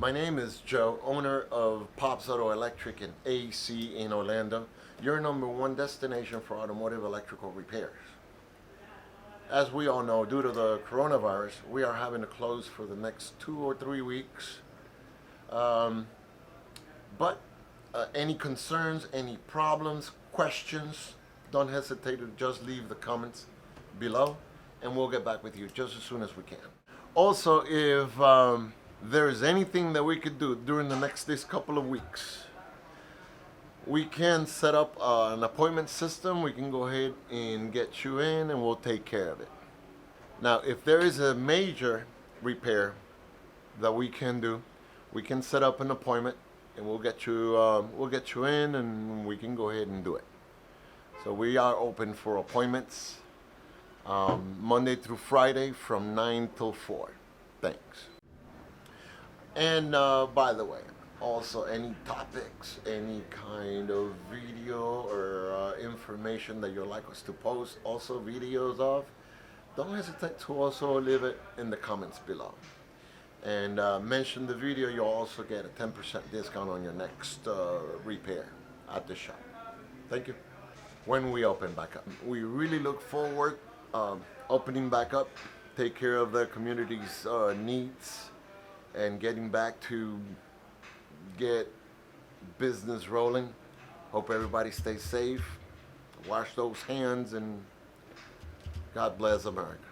My name is Joe, owner of Pops Auto Electric and AC in Orlando, your number one destination for automotive electrical repairs. As we all know, due to the coronavirus, we are having to close for the next 2 or 3 weeks. But any concerns, any problems, questions, don't hesitate to just leave the comments below and we'll get back with you just as soon as we can. Also, if there's anything that we could do during this couple of weeks, we can set up an appointment system. We can go ahead and get you in and we'll take care of it. Now, if there is a major repair that we can do, we can set up an appointment and we'll get you in and we can go ahead and do it. So we are open for appointments Monday through Friday from 9 till 4. Thanks. And by the way, also any topics, any kind of video or information that you'd like us to post, also videos of, don't hesitate to also leave it in the comments below. And mention the video, you'll also get a 10% discount on your next repair at the shop. Thank you. When we open back up, we really look forward opening back up, take care of the community's needs, and getting back to get business rolling. Hope everybody stays safe, wash those hands, and God bless America.